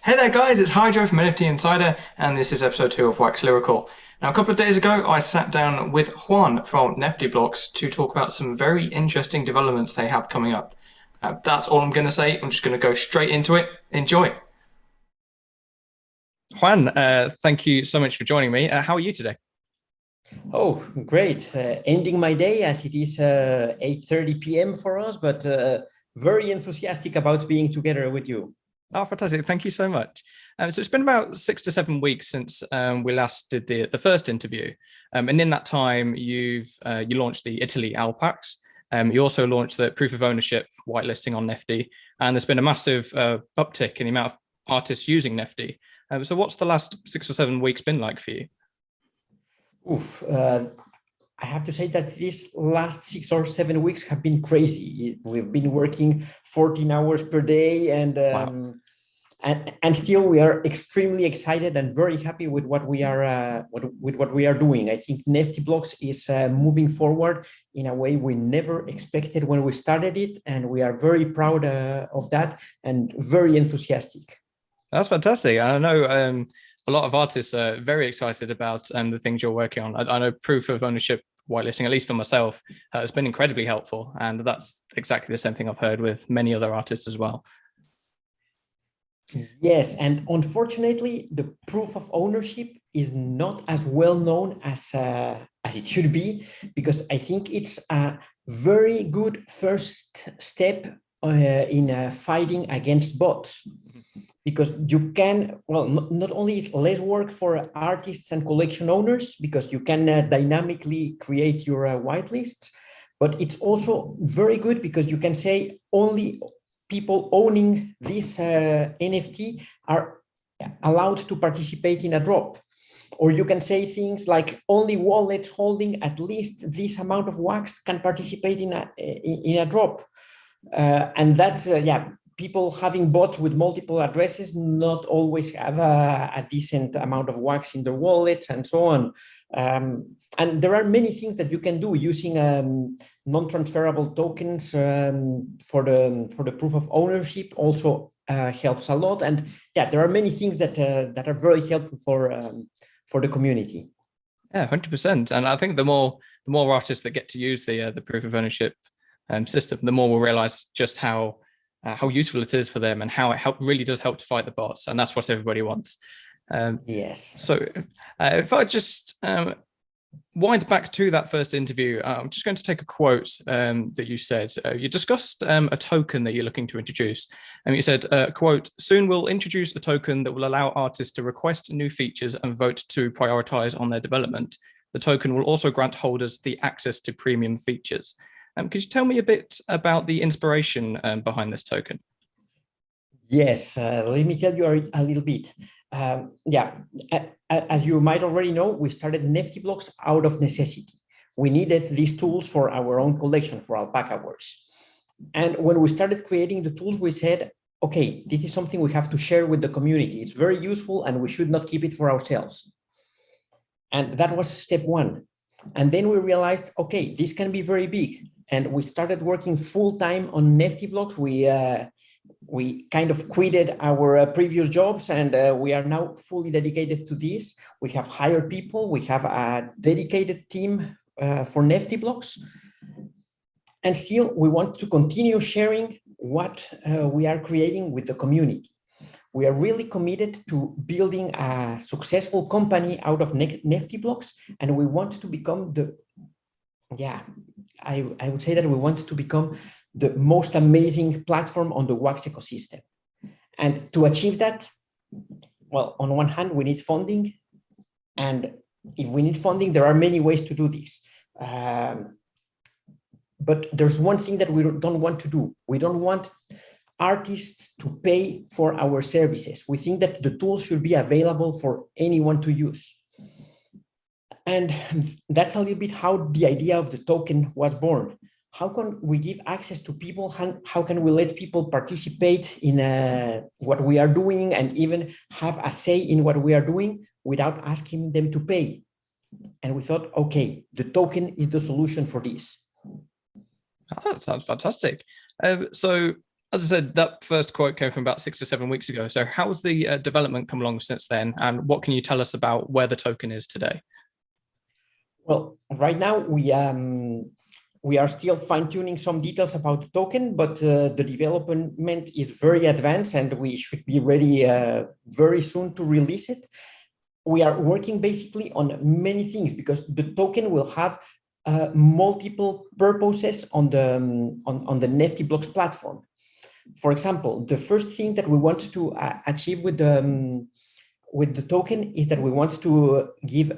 Hey there guys, it's Hydro from NFT Insider, and this is episode 2 of Wax Lyrical. Now a couple of days ago I sat down with Juan from NeftyBlocks to talk about some very interesting developments they have coming up. That's all I'm going to say, I'm just going to go straight into it. Enjoy! Juan, thank you so much for joining me. How are you today? Oh, great. Ending my day as it is 8:30 p.m. for us, but very enthusiastic about being together with you. Oh, fantastic. Thank you so much. So it's been about 6 to 7 weeks since we last did the first interview. And in that time, you launched the Italy Alpacs. You also launched the proof of ownership whitelisting on Nefty. And there's been a massive uptick in the amount of artists using Nefty. So what's the last 6 or 7 weeks been like for you? Oof, I have to say that these last 6 or 7 weeks have been crazy. We've been working 14 hours per day, and Wow. and still we are extremely excited and very happy with what we are with what we are doing. I think NeftyBlocks is moving forward in a way we never expected when we started it, and we are very proud of that and very enthusiastic. That's fantastic. I know a lot of artists are very excited about the things you're working on. I know proof of ownership whitelisting, at least for myself, has been incredibly helpful. And that's exactly the same thing I've heard with many other artists as well. Yes, and unfortunately, the proof of ownership is not as well known as it should be, because I think it's a very good first step in fighting against bots. Because you can, well, not only is less work for artists and collection owners, because you can dynamically create your whitelists, but it's also very good because you can say only people owning this NFT are allowed to participate in a drop. Or you can say things like only wallets holding at least this amount of wax can participate in a drop. And that's, yeah, people having bots with multiple addresses not always have a decent amount of wax in their wallets and so on. And there are many things that you can do using non-transferable tokens for the proof of ownership also helps a lot. And yeah, there are many things that are very helpful for the community. Yeah, 100%. And I think the more artists that get to use the proof of ownership system, the more we'll realize just how useful it is for them and how it really does help to fight the bots. And that's what everybody wants. Yes. So if I just wind back to that first interview, I'm just going to take a quote that you said. You discussed a token that you're looking to introduce. And you said, quote, "Soon we'll introduce a token that will allow artists to request new features and vote to prioritize on their development. The token will also grant holders the access to premium features." Could you tell me a bit about the inspiration behind this token? Yes, let me tell you a little bit. Yeah, as you might already know, we started NeftyBlocks out of necessity. We needed these tools for our own collection, for Alpaca Worlds. And when we started creating the tools, we said, okay, this is something we have to share with the community. It's very useful and we should not keep it for ourselves. And that was step one. And then we realized, okay, this can be very big. And we started working full time on NeftyBlocks. We kind of quitted our previous jobs, and we are now fully dedicated to this. We have hired people. We have a dedicated team for NeftyBlocks. And still, we want to continue sharing what we are creating with the community. We are really committed to building a successful company out of NeftyBlocks, and we want to become I would say that we want to become the most amazing platform on the Wax ecosystem. And to achieve that, well, on one hand, we need funding. And if we need funding, there are many ways to do this. But there's one thing that we don't want to do. We don't want artists to pay for our services. We think that the tools should be available for anyone to use. And that's a little bit how the idea of the token was born. How can we give access to people? How can we let people participate in what we are doing and even have a say in what we are doing without asking them to pay? And we thought, okay, the token is the solution for this. Oh, that sounds fantastic. So as I said, that first quote came from about 6 to 7 weeks ago. So how's the development come along since then? And what can you tell us about where the token is today? Well, right now we are still fine-tuning some details about the token, but the development is very advanced and we should be ready very soon to release it. We are working basically on many things because the token will have multiple purposes on the NeftyBlocks platform. For example, the first thing that we want to achieve with the token is that we want to give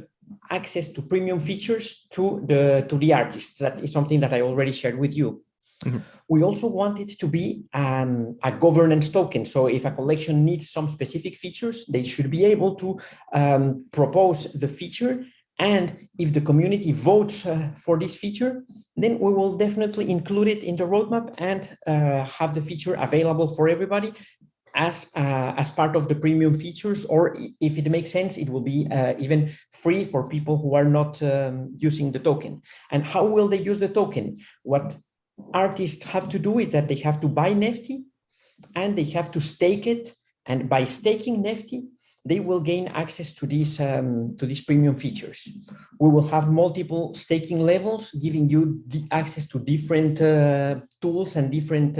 access to premium features to the artists. That is something that I already shared with you. Mm-hmm. We also want it to be a governance token. So if a collection needs some specific features, they should be able to propose the feature. And if the community votes for this feature, then we will definitely include it in the roadmap and have the feature available for everybody as part of the premium features, or if it makes sense, it will be even free for people who are not using the token. And how will they use the token? What artists have to do is that they have to buy Nefty and they have to stake it. And by staking Nefty, they will gain access to these premium features. We will have multiple staking levels, giving you the access to different tools and different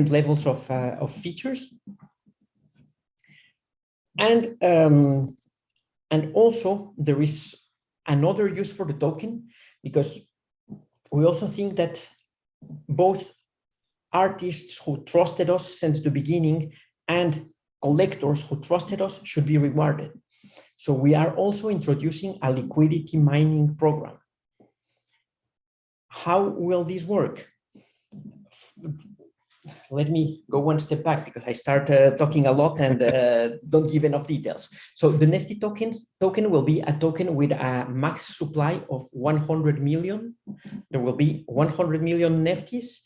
levels of features. And also there is another use for the token, because we also think that both artists who trusted us since the beginning and collectors who trusted us should be rewarded. So we are also introducing a liquidity mining program. How will this work? Let me go one step back because I start talking a lot and don't give enough details. So the Nefty token will be a token with a max supply of 100 million. There will be 100 million Neftys.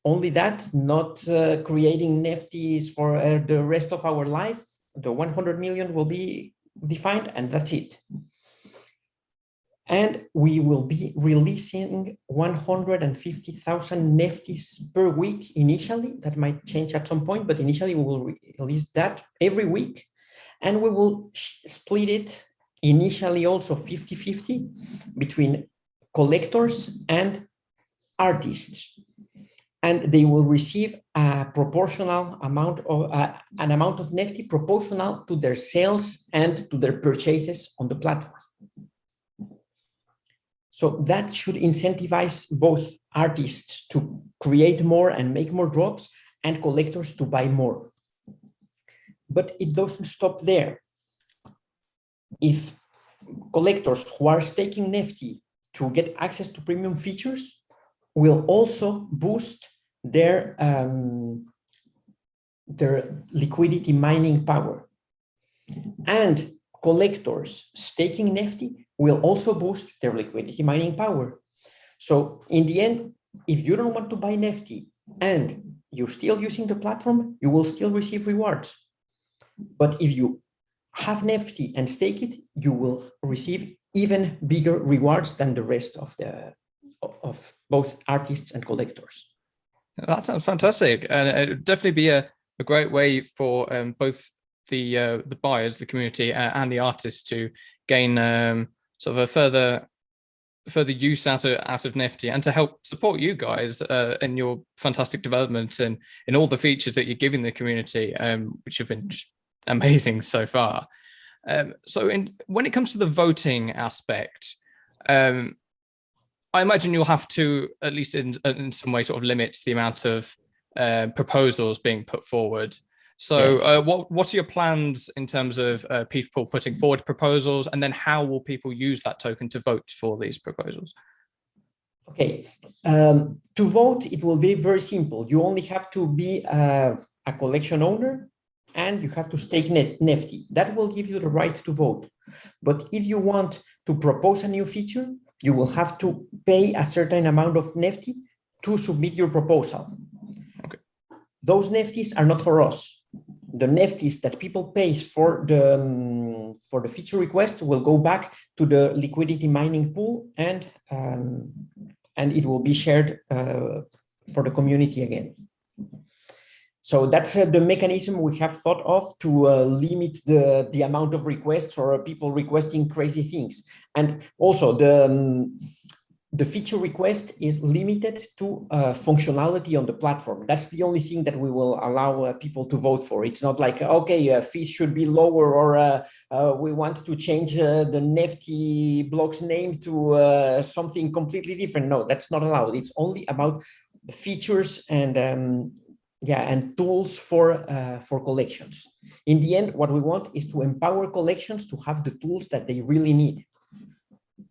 Only that, not creating Neftys for the rest of our life. The 100 million will be defined and that's it. And we will be releasing 150,000 Neftys per week initially. That might change at some point, but initially we will release that every week. And we will split it initially also 50-50 between collectors and artists. And they will receive a proportional amount of an amount of Nefty proportional to their sales and to their purchases on the platform. So that should incentivize both artists to create more and make more drops and collectors to buy more. But it doesn't stop there. If collectors who are staking Nefty to get access to premium features will also boost their liquidity mining power. And collectors staking Nefty will also boost their liquidity mining power. So in the end, if you don't want to buy Nefty and you're still using the platform, you will still receive rewards. But if you have Nefty and stake it, you will receive even bigger rewards than the rest of both artists and collectors. That sounds fantastic, and it would definitely be a great way for both the buyers, the community, and the artists to gain sort of a further use out of Nefty, and to help support you guys in your fantastic development and in all the features that you're giving the community, which have been just amazing so far. So when it comes to the voting aspect, I imagine you'll have to, at least in some way, sort of limit the amount of proposals being put forward. So yes. What are your plans in terms of people putting forward proposals, and then how will people use that token to vote for these proposals? Okay, to vote, it will be very simple. You only have to be a collection owner and you have to stake Nefty. That will give you the right to vote. But if you want to propose a new feature, you will have to pay a certain amount of Nefty to submit your proposal. Okay. Those Neftys are not for us. The Neftys that people pay for the feature request will go back to the liquidity mining pool, and it will be shared for the community again. So that's the mechanism we have thought of to limit the amount of requests or people requesting crazy things. And also the feature request is limited to functionality on the platform. That's the only thing that we will allow people to vote for. It's not like, okay, fees should be lower, or we want to change the NeftyBlocks name to something completely different. No, that's not allowed. It's only about features and and tools for collections. In the end, what we want is to empower collections to have the tools that they really need.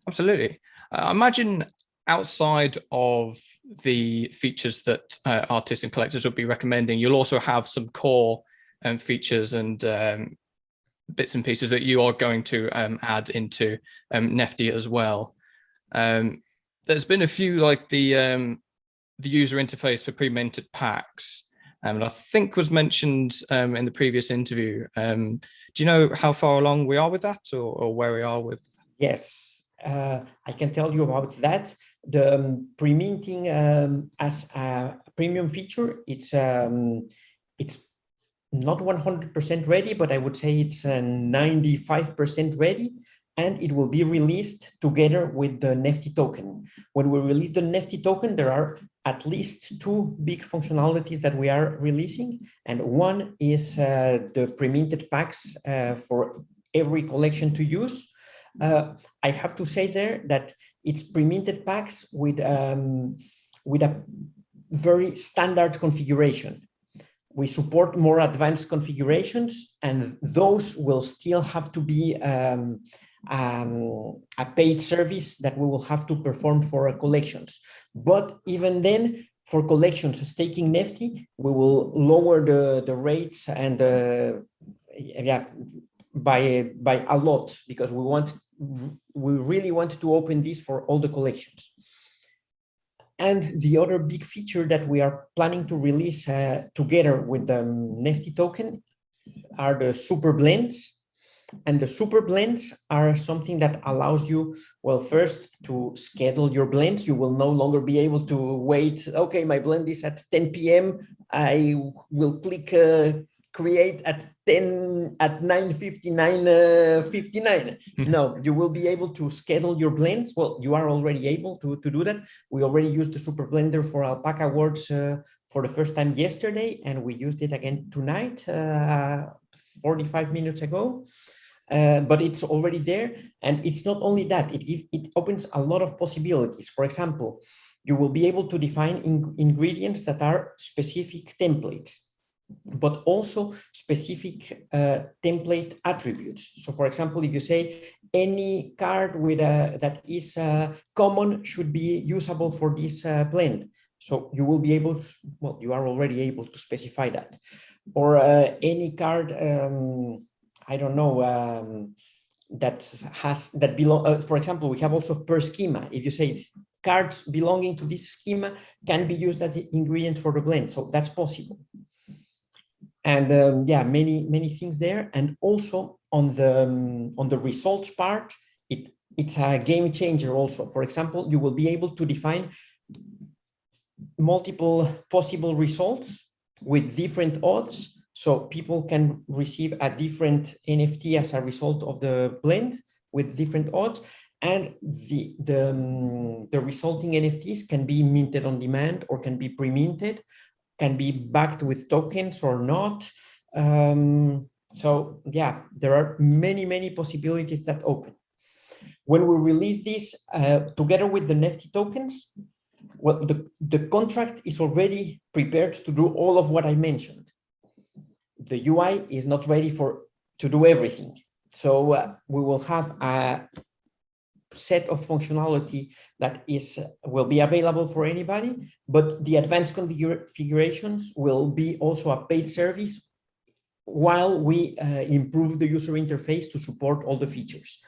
Absolutely. I imagine outside of the features that artists and collectors will be recommending, you'll also have some core features and bits and pieces that you are going to add into Nefty as well. There's been a few, like the user interface for pre-minted packs, and I think was mentioned in the previous interview. Do you know how far along we are with that, or where we are with? Yes. I can tell you about that. The pre-minting as a premium feature, it's not 100% ready, but I would say it's 95% ready, and it will be released together with the Nefty token. When we release the Nefty token, there are at least two big functionalities that we are releasing, and one is the pre-minted packs for every collection to use. I have to say there that it's pre-minted packs with a very standard configuration. We support more advanced configurations, and those will still have to be a paid service that we will have to perform for collections. But even then, for collections staking Nefty, we will lower the rates and by a lot, because we really want to open this for all the collections. And the other big feature that we are planning to release together with the Nefty token are the super blends. And the super blends are something that allows you, well, first to schedule your blends. You will no longer be able to wait, okay, my blend is at 10 p.m. I will click create at 9:59:59. No, you will be able to schedule your blends. Well, you are already able to do that. We already used the super blender for Alpaca Worlds for the first time yesterday, and we used it again tonight, 45 minutes ago. But it's already there, and it's not only that, it opens a lot of possibilities. For example, you will be able to define ingredients that are specific templates, but also specific template attributes. So for example, if you say any card with that is common should be usable for this blend, so you will be able to, well, you are already able to specify that. Or any card, I don't know, that belong, for example, we have also per schema. If you say cards belonging to this schema can be used as ingredients for the blend, so that's possible. And yeah, many things there. And also on the results part, it's a game changer also. For example, you will be able to define multiple possible results with different odds, so people can receive a different NFT as a result of the blend with different odds. And the resulting NFTs can be minted on demand or can be pre-minted, can be backed with tokens or not. So yeah, there are many possibilities that open. When we release this together with the Nefty tokens, well, the contract is already prepared to do all of what I mentioned. The UI is not ready to do everything. So we will have a set of functionality that will be available for anybody, but the advanced configurations will be also a paid service while we improve the user interface to support all the features.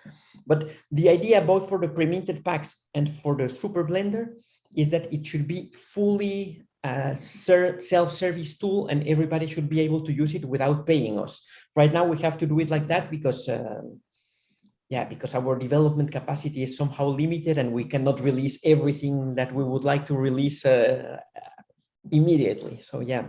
But the idea both for the pre-minted packs and for the super blender is that it should be fully self-service tool, and everybody should be able to use it without paying us. Right now we have to do it like that because because our development capacity is somehow limited and we cannot release everything that we would like to release immediately. So yeah.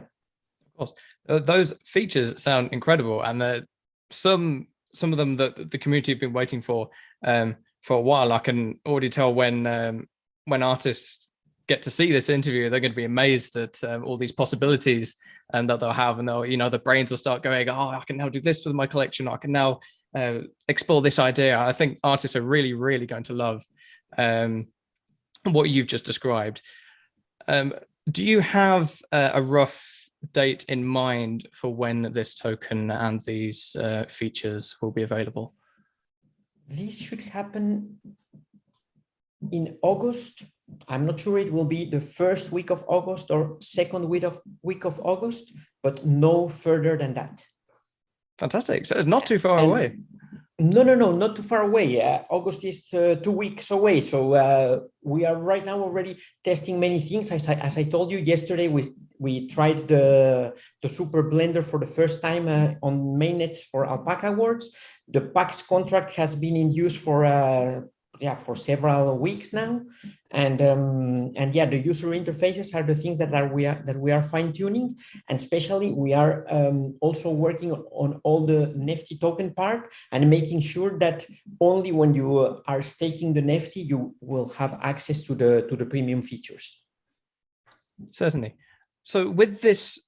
Of course, those features sound incredible, and some of them that the community have been waiting for a while. I can already tell when artists get to see this interview, they're going to be amazed at all these possibilities and that they'll have, and they'll, the brains will start going, oh, I can now do this with my collection. I can now explore this idea. I think artists are really, really going to love what you've just described. Do you have a rough date in mind for when this token and these features will be available? This should happen in August. I'm not sure it will be the first week of August or second week of August, but no further than that. Fantastic. So it's not too far away. No, not too far away. August is 2 weeks away. So we are right now already testing many things. As I told you yesterday, we tried the Super Blender for the first time on mainnet for Alpaca Worlds. The PAX contract has been in use for several weeks now, and yeah, the user interfaces are the things that we are fine-tuning, and especially we are also working on all the Nefty token part and making sure that only when you are staking the Nefty you will have access to the premium features. Certainly. So with this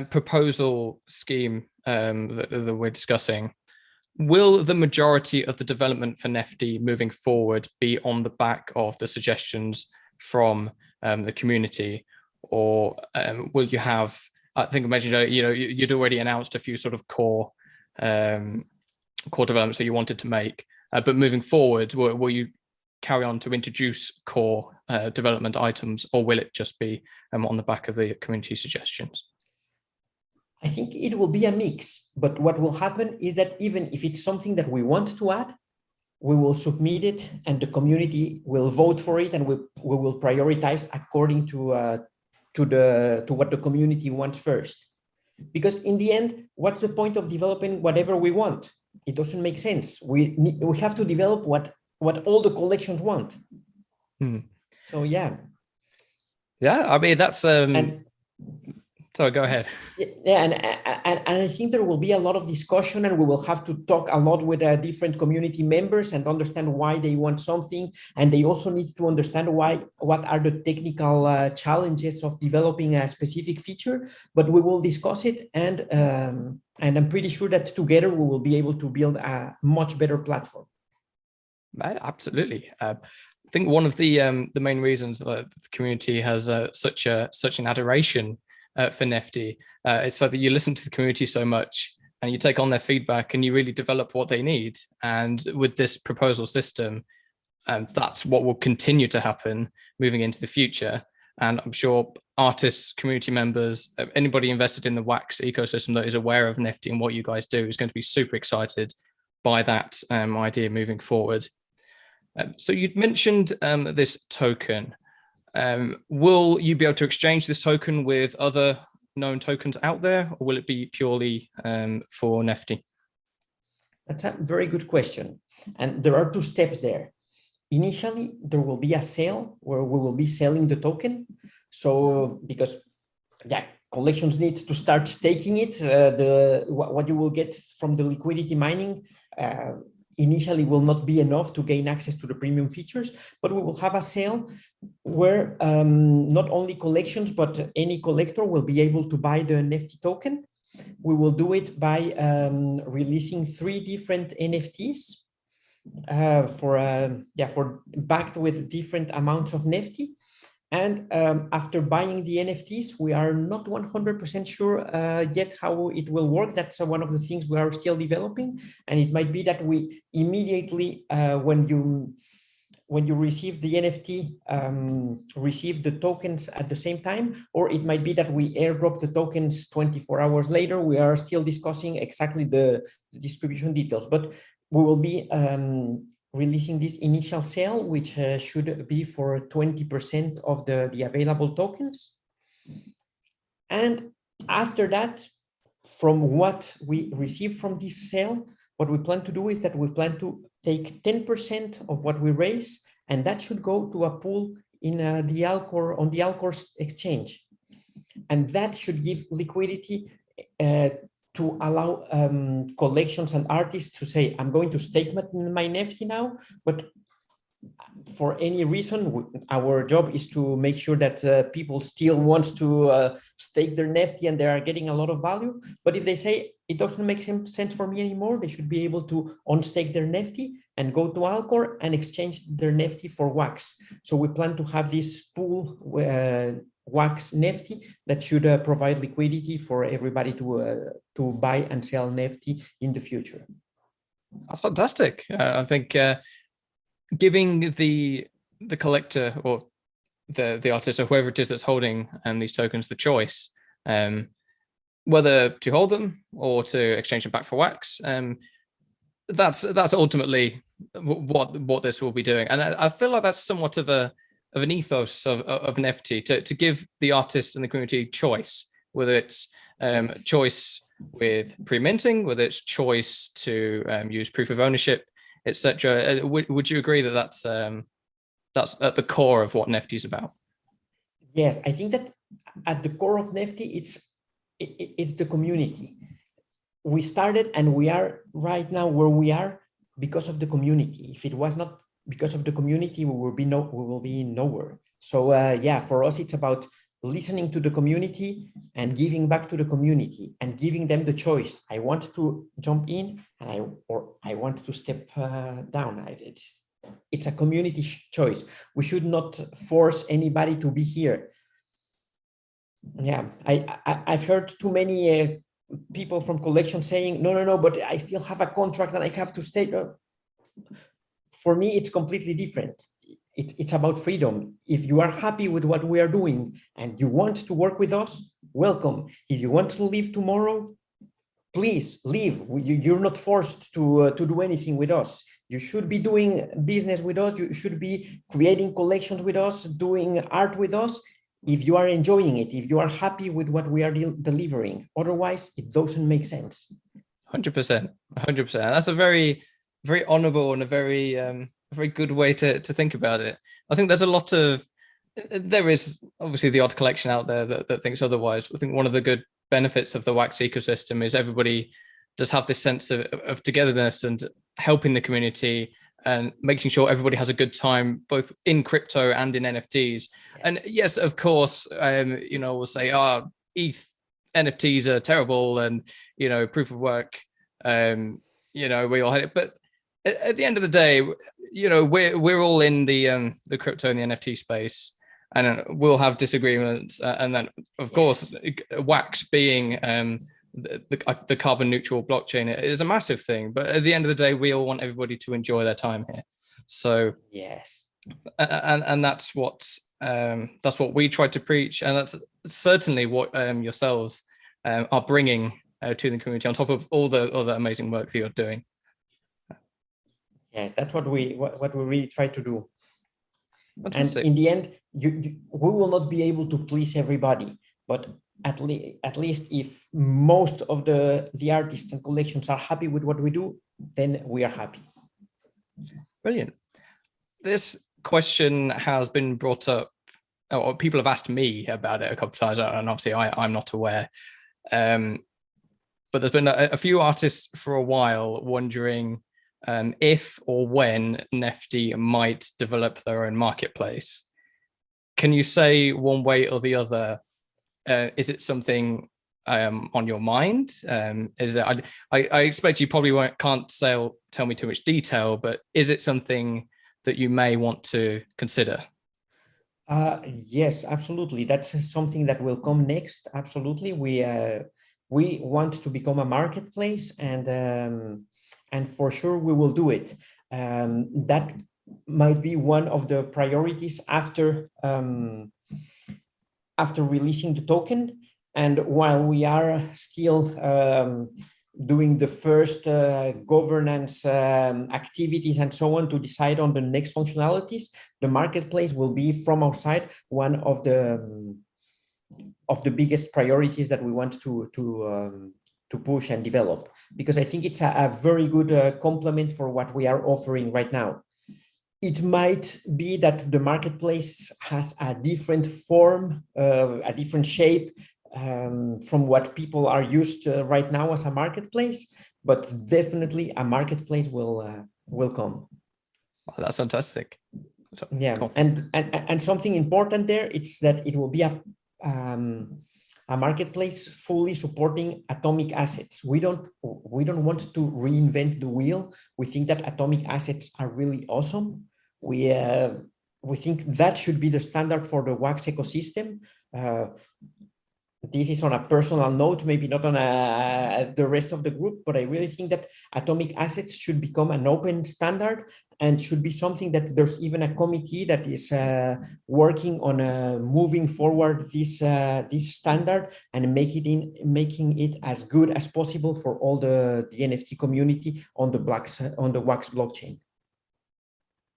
proposal scheme that we're discussing, will the majority of the development for Nefty moving forward be on the back of the suggestions from the community, or will you have? I think I mentioned, you'd already announced a few sort of core developments that you wanted to make, but moving forward, will you carry on to introduce core development items, or will it just be on the back of the community suggestions? I think it will be a mix, but what will happen is that even if it's something that we want to add, we will submit it and the community will vote for it, and we will prioritize according to what the community wants first. Because in the end, what's the point of developing whatever we want? It doesn't make sense. We have to develop what all the collections want. So yeah. Yeah, I mean, that's sorry, go ahead. Yeah, and I think there will be a lot of discussion, and we will have to talk a lot with different community members and understand why they want something, and they also need to understand what are the technical challenges of developing a specific feature. But we will discuss it, and I'm pretty sure that together we will be able to build a much better platform. Absolutely. I think one of the main reasons that the community has such an adoration for Nefty, it's so that you listen to the community so much and you take on their feedback and you really develop what they need. And with this proposal system, that's what will continue to happen moving into the future. And I'm sure artists, community members, anybody invested in the Wax ecosystem that is aware of Nefty and what you guys do is going to be super excited by that idea moving forward. So you'd mentioned this token. Will you be able to exchange this token with other known tokens out there, or will it be purely for Nefty? That's a very good question. And there are two steps there. Initially, there will be a sale where we will be selling the token. So because collections need to start staking it, what you will get from the liquidity mining initially will not be enough to gain access to the premium features, but we will have a sale where not only collections, but any collector will be able to buy the Nefty token. We will do it by releasing 3 different NFTs for backed with different amounts of Nefty. And after buying the NFTs, we are not 100% sure yet how it will work. That's one of the things we are still developing. And it might be that we immediately, when you receive the NFT, receive the tokens at the same time, or it might be that we airdrop the tokens 24 hours later. We are still discussing exactly the distribution details, but we will be releasing this initial sale, which should be for 20% of the available tokens. And after that, from what we receive from this sale, what we plan to do is that we plan to take 10% of what we raise, and that should go to a pool in on the Alcor exchange. and that should give liquidity to allow collections and artists to say, I'm going to stake my Nefty now, but for any reason, our job is to make sure that people still wants to stake their Nefty and they are getting a lot of value. But if they say it doesn't make sense for me anymore, they should be able to unstake their Nefty and go to Alcor and exchange their Nefty for wax. So we plan to have this pool wax Nefty that should provide liquidity for everybody to buy and sell Nefty in the future. That's fantastic. I think giving the collector or the artist or whoever it is that's holding these tokens the choice, whether to hold them or to exchange them back for wax, that's ultimately what this will be doing. And I feel like that's somewhat of an ethos of Nefty to give the artists and the community choice, whether it's choice with pre-minting, whether it's choice to use proof of ownership, etc. Would you agree that that's at the core of what Nefty is about? Yes, I think that at the core of Nefty, it's the community. We started and we are right now where we are because of the community. If it was not because of the community, we will be nowhere. So yeah, for us, it's about listening to the community and giving back to the community and giving them the choice. I want to jump in and I want to step down. It's a community choice. We should not force anybody to be here. Yeah, I've heard too many people from collection saying, no, but I still have a contract and I have to stay. For me, it's completely different. It's about freedom. If you are happy with what we are doing and you want to work with us, welcome. If you want to leave tomorrow, please leave. You're not forced to do anything with us. You should be doing business with us. You should be creating collections with us, doing art with us. If you are enjoying it, if you are happy with what we are delivering, otherwise it doesn't make sense. 100%, 100%. That's a very, very honorable and a very good way to think about it. I think there's a lot of, there is obviously the odd collection out there that thinks otherwise. I think one of the good benefits of the wax ecosystem is everybody does have this sense of togetherness and helping the community and making sure everybody has a good time, both in crypto and in NFTs. Yes. And yes, of course, we'll say, ETH NFTs are terrible and, proof of work, we all had it. But at the end of the day, we're all in the crypto and the NFT space, and we'll have disagreements. And then, of course, wax being the carbon neutral blockchain is a massive thing. But at the end of the day, we all want everybody to enjoy their time here. So yes, and that's what we try to preach, and that's certainly what yourselves are bringing to the community on top of all the other amazing work that you're doing. Yes, that's what we really try to do. Fantastic. And in the end, we will not be able to please everybody, but at least if most of the artists and collections are happy with what we do, then we are happy. Brilliant. This question has been brought up, or people have asked me about it a couple of times, and obviously I'm not aware. But there's been a few artists for a while wondering if or when Nefty might develop their own marketplace. Can you say one way or the other? Is it something on your mind? Is it? I expect you probably can't tell me too much detail, but is it something that you may want to consider? Yes, absolutely. That's something that will come next. Absolutely, we want to become a marketplace, and for sure we will do it. That might be one of the priorities after releasing the token. And while we are still doing the first governance activities and so on to decide on the next functionalities, the marketplace will be from our side one of the biggest priorities that we want to push and develop, because I think it's a very good complement for what we are offering right now. It might be that the marketplace has a different form, a different shape from what people are used to right now as a marketplace, but definitely a marketplace will come. Oh, that's fantastic. Yeah, cool. and something important there, it's that it will be a marketplace fully supporting atomic assets. We don't want to reinvent the wheel. We think that atomic assets are really awesome. We think that should be the standard for the wax ecosystem. This is on a personal note, maybe not on the rest of the group, but I really think that atomic assets should become an open standard and should be something that there's even a committee that is working on moving forward this standard and making it as good as possible for all the NFT community on the wax blockchain.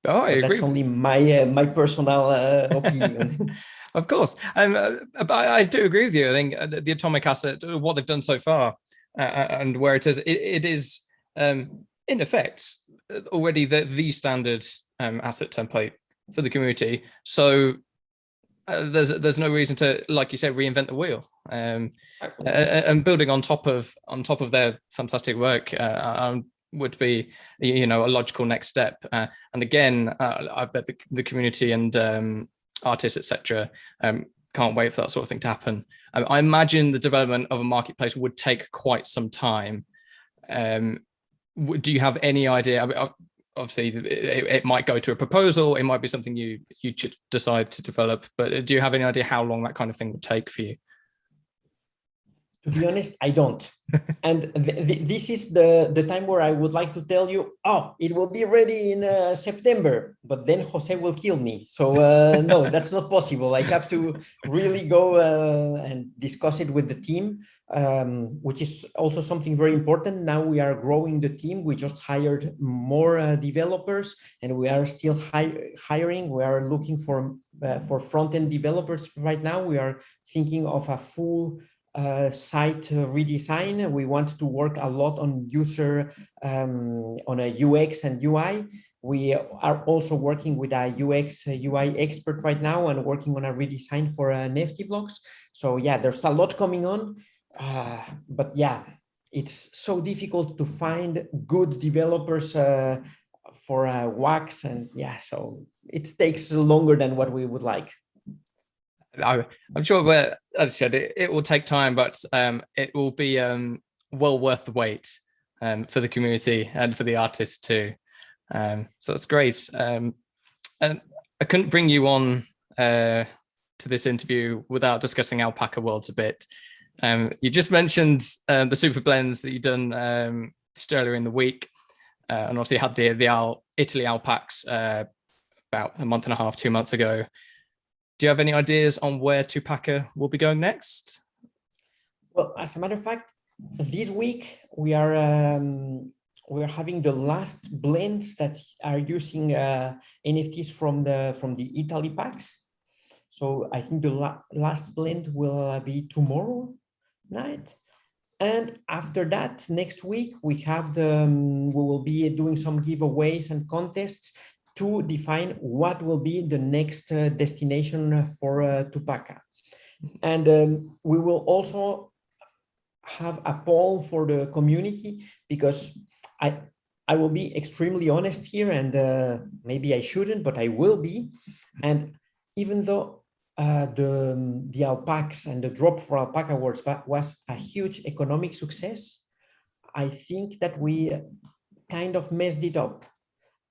Oh, I agree. That's only my personal opinion. Of course. I do agree with you. I think the atomic asset, what they've done so far and where it is in effect already the standard asset template for the community. So there's no reason to, like you said, reinvent the wheel. And building on top of their fantastic work would be, a logical next step. And again, I bet the community and artists, etc., can't wait for that sort of thing to happen. I imagine the development of a marketplace would take quite some time. Do you have any idea? I mean, obviously, it might go to a proposal. It might be something you should decide to develop. But do you have any idea how long that kind of thing would take for you? To be honest, I don't. And this is the time where I would like to tell you, oh, it will be ready in September, but then Jose will kill me. So no, that's not possible. I have to really go and discuss it with the team, which is also something very important. Now we are growing the team. We just hired more developers, and we are still hiring. We are looking for front-end developers right now. We are thinking of a full site redesign. We want to work a lot on user on a UX and UI. We are also working with a UX UI expert right now and working on a redesign for NeftyBlocks. So yeah, there's a lot coming on, but yeah, it's so difficult to find good developers for wax, and yeah, so it takes longer than what we would like. I'm sure, but as I said, it will take time, but it will be well worth the wait for the community and for the artists too. So that's great. And I couldn't bring you on to this interview without discussing Alpaca Worlds a bit. You just mentioned the super blends that you've done just earlier in the week, and obviously had the Italy Alpacs about a month and a half, 2 months ago. Do you have any ideas on where Tupaca will be going next? Well, as a matter of fact, this week we are having the last blends that are using NFTs from the Italy packs. So I think the last blend will be tomorrow night, and after that, next week we will be doing some giveaways and contests to define what will be the next destination for Tupaca. And we will also have a poll for the community, because I will be extremely honest here, and maybe I shouldn't, but I will be. And even though the Alpacs and the drop for Alpaca Worlds was a huge economic success, I think that we kind of messed it up.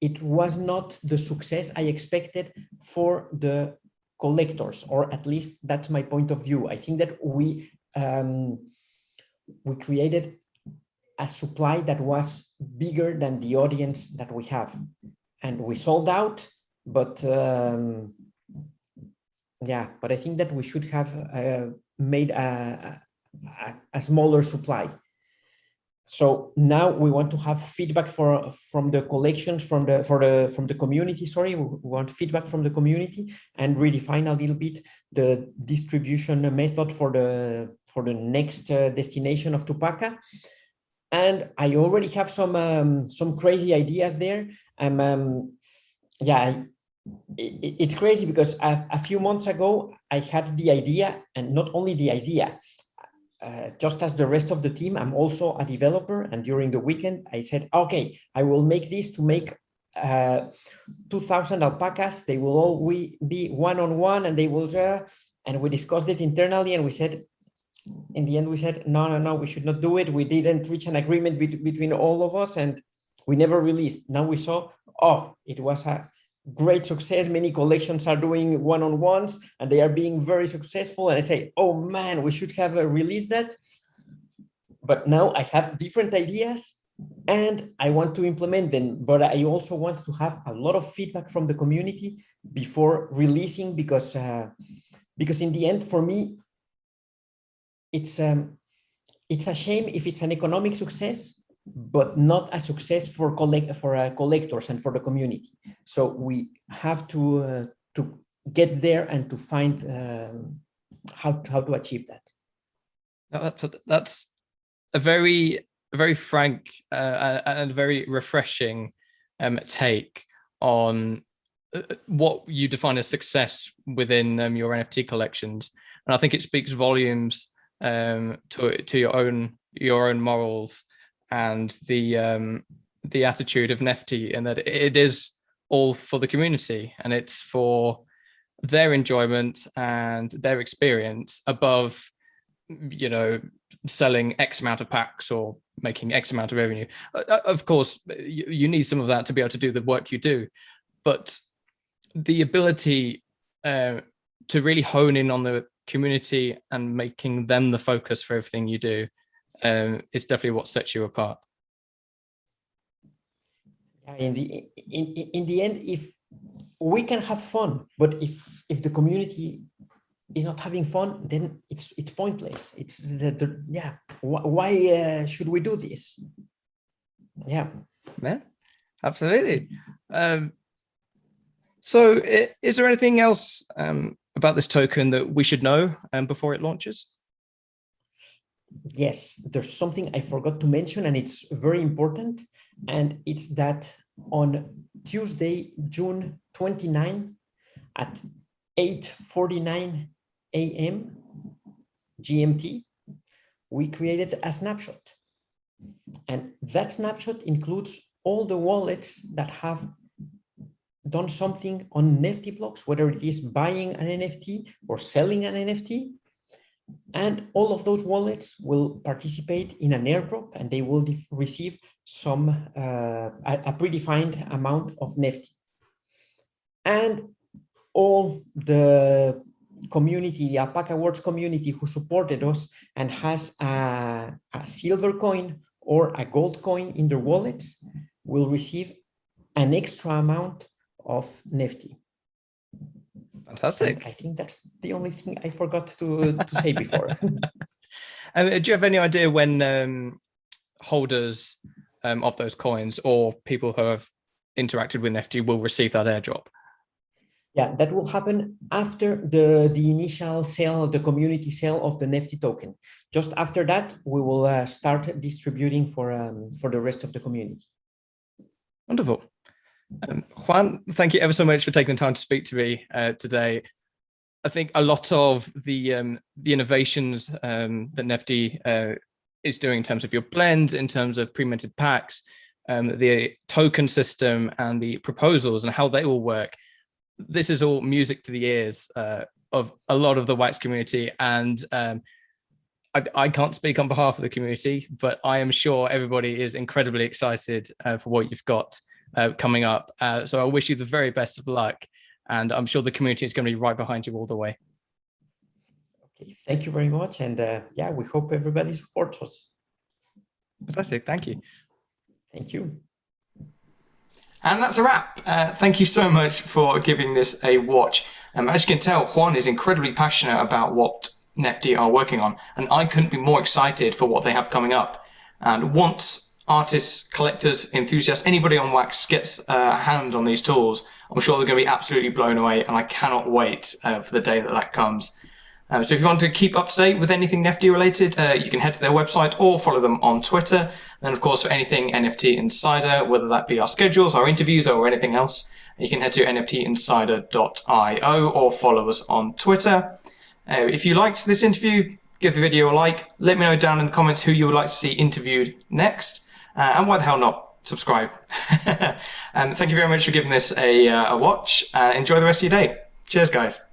It was not the success I expected for the collectors, or at least that's my point of view. I think that we created a supply that was bigger than the audience that we have, and we sold out. But yeah, but I think that we should have made a smaller supply. So now we want to have feedback from the collections, from the community. Sorry, we want feedback from the community and redefine a little bit the distribution method for the next destination of Tupaca. And I already have some crazy ideas there. Yeah, it's crazy because a few months ago, I had the idea, and not only the idea, just as the rest of the team, I'm also a developer. And during the weekend, I said, okay, I will make this to make 2,000 alpacas. They will all be one-on-one, and they will, and we discussed it internally, and we said, in the end, we said, no, we should not do it. We didn't reach an agreement between all of us, and we never released. Now we saw, oh, it was a great success. Many collections are doing one-on-ones, and they are being very successful. And I say, oh man, we should have released that. But now I have different ideas, and I want to implement them. But I also want to have a lot of feedback from the community before releasing, because in the end, for me, it's a shame if it's an economic success, but not a success for collectors and for the community. So we have to get there and to find how to achieve that. That's a very frank and very refreshing take on what you define as success within your NFT collections, and I think it speaks volumes to your own morals and the attitude of Nefty, and that it is all for the community and it's for their enjoyment and their experience above, you know, selling X amount of packs or making X amount of revenue. Of course, you need some of that to be able to do the work you do, but the ability to really hone in on the community and making them the focus for everything you do is definitely what sets you apart. In the end, if we can have fun, but if the community is not having fun, then it's pointless. It's yeah. Why should we do this? Yeah, absolutely. So, is there anything else about this token that we should know before it launches? Yes, there's something I forgot to mention, and it's very important. And it's that on Tuesday, June 29 at 8:49 a.m. GMT, we created a snapshot. And that snapshot includes all the wallets that have done something on NeftyBlocks, whether it is buying an NFT or selling an NFT. And all of those wallets will participate in an airdrop, and they will receive some a predefined amount of Nefty. And all the community, the Alpaca Worlds community who supported us and has a silver coin or a gold coin in their wallets will receive an extra amount of Nefty. Fantastic. And I think that's the only thing I forgot to say before. And do you have any idea when holders of those coins or people who have interacted with Nefty will receive that airdrop? Yeah, that will happen after the initial sale, the community sale of the Nefty token. Just after that, we will start distributing for the rest of the community. Wonderful. Juan, thank you ever so much for taking the time to speak to me today. I think a lot of the innovations that Nefty is doing in terms of your blend, in terms of pre-minted packs, the token system and the proposals and how they will work, this is all music to the ears of a lot of the wax community. And I can't speak on behalf of the community, but I am sure everybody is incredibly excited for what you've got coming up. So I wish you the very best of luck, and I'm sure the community is going to be right behind you all the way. Okay, thank you very much. And yeah, we hope everybody supports us. Fantastic. Thank you. Thank you. And that's a wrap. Thank you so much for giving this a watch. As you can tell, Juan is incredibly passionate about what Nefty are working on, and I couldn't be more excited for what they have coming up. And once artists, collectors, enthusiasts, anybody on wax gets a hand on these tools, I'm sure they're going to be absolutely blown away, and I cannot wait for the day that comes. So if you want to keep up to date with anything Nefty related, you can head to their website or follow them on Twitter. And of course, for anything NFT Insider, whether that be our schedules, our interviews, or anything else, You can head to nftinsider.io or follow us on Twitter. If you liked this interview, give the video a like. Let me know down in the comments who you would like to see interviewed next. And why the hell not? Subscribe. And thank you very much for giving this a watch. Enjoy the rest of your day. Cheers, guys.